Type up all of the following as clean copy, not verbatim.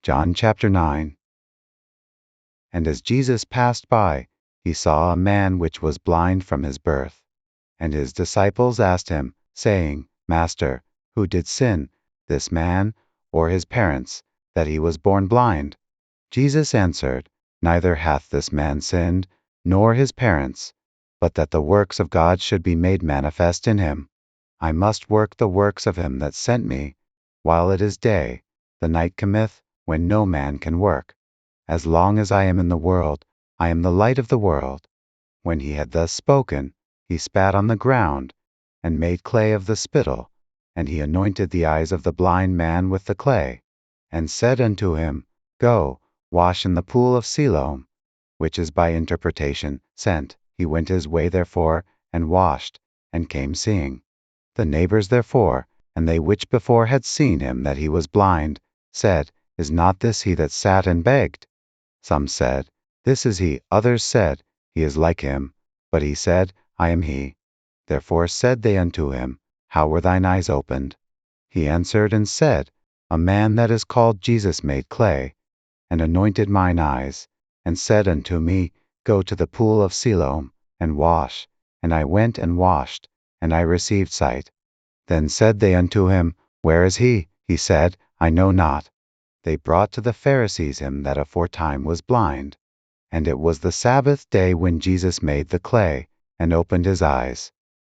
John chapter 9. And as Jesus passed by, he saw a man which was blind from his birth. And his disciples asked him, saying, Master, who did sin, this man, or his parents, that he was born blind? Jesus answered, Neither hath this man sinned, nor his parents, but that the works of God should be made manifest in him. I must work the works of him that sent me, while it is day. The night cometh, when no man can work. As long as I am in the world, I am the light of the world. When he had thus spoken, he spat on the ground, and made clay of the spittle, and he anointed the eyes of the blind man with the clay, and said unto him, Go, wash in the pool of Siloam, which is by interpretation, sent. He went his way therefore, and washed, and came seeing. The neighbors therefore, and they which before had seen him that he was blind, said, Is not this he that sat and begged? Some said, This is he. Others said, He is like him. But he said, I am he. Therefore said they unto him, How were thine eyes opened? He answered and said, A man that is called Jesus made clay, and anointed mine eyes, and said unto me, Go to the pool of Siloam, and wash. And I went and washed, and I received sight. Then said they unto him, Where is he? He said, I know not. They brought to the Pharisees him that aforetime was blind. And it was the Sabbath day when Jesus made the clay, and opened his eyes.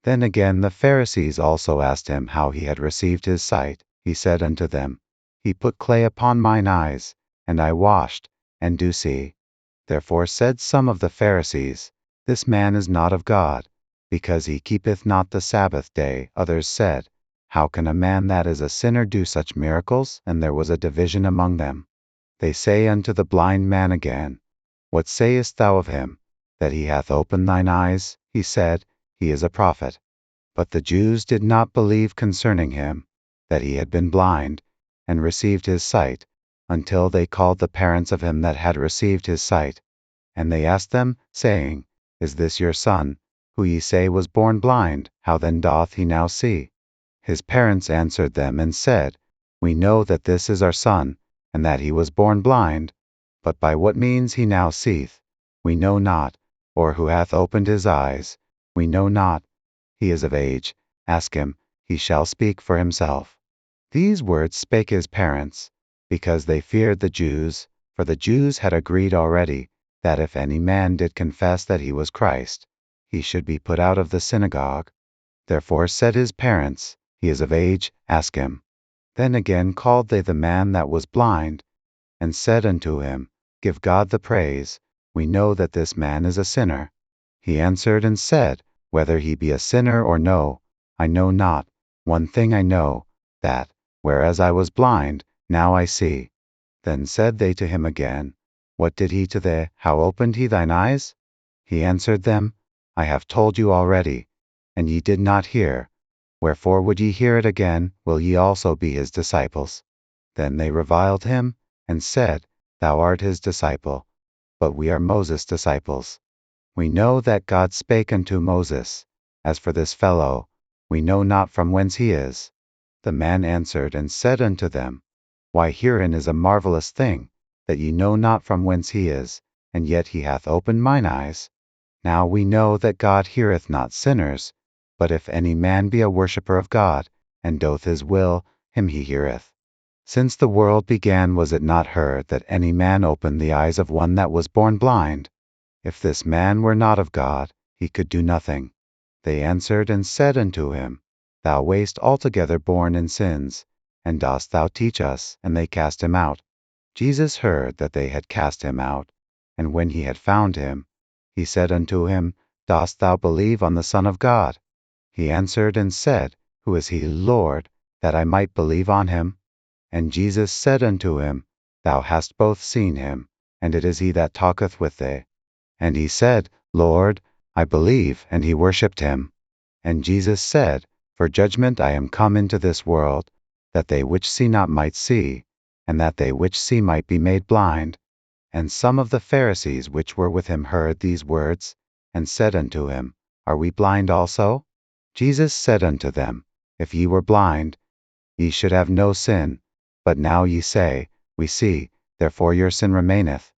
Then again the Pharisees also asked him how he had received his sight. He said unto them, He put clay upon mine eyes, and I washed, and do see. Therefore said some of the Pharisees, This man is not of God, because he keepeth not the Sabbath day. Others said, How can a man that is a sinner do such miracles? And there was a division among them. They say unto the blind man again, What sayest thou of him, that he hath opened thine eyes? He said, He is a prophet. But the Jews did not believe concerning him, that he had been blind, and received his sight, until they called the parents of him that had received his sight. And they asked them, saying, Is this your son, who ye say was born blind? How then doth he now see? His parents answered them and said, We know that this is our son, and that he was born blind. But by what means he now seeth, we know not, or who hath opened his eyes, we know not. He is of age, ask him, he shall speak for himself. These words spake his parents, because they feared the Jews, for the Jews had agreed already, that if any man did confess that he was Christ, he should be put out of the synagogue. Therefore said his parents, He is of age, ask him. Then again called they the man that was blind, and said unto him, Give God the praise, we know that this man is a sinner. He answered and said, Whether he be a sinner or no, I know not. One thing I know, that, whereas I was blind, now I see. Then said they to him again, What did he to thee? How opened he thine eyes? He answered them, I have told you already, and ye did not hear. Wherefore would ye hear it again? Will ye also be his disciples? Then they reviled him, and said, Thou art his disciple, but we are Moses' disciples. We know that God spake unto Moses. As for this fellow, we know not from whence he is. The man answered and said unto them, Why herein is a marvelous thing, that ye know not from whence he is, and yet he hath opened mine eyes. Now we know that God heareth not sinners, but if any man be a worshipper of God, and doth his will, him he heareth. Since the world began was it not heard that any man opened the eyes of one that was born blind? If this man were not of God, he could do nothing. They answered and said unto him, Thou wast altogether born in sins, and dost thou teach us? And they cast him out. Jesus heard that they had cast him out, and when he had found him, he said unto him, Dost thou believe on the Son of God? He answered and said, Who is he, Lord, that I might believe on him? And Jesus said unto him, Thou hast both seen him, and it is he that talketh with thee. And he said, Lord, I believe, and he worshipped him. And Jesus said, For judgment I am come into this world, that they which see not might see, and that they which see might be made blind. And some of the Pharisees which were with him heard these words, and said unto him, Are we blind also? Jesus said unto them, If ye were blind, ye should have no sin. But now ye say, we see, therefore your sin remaineth,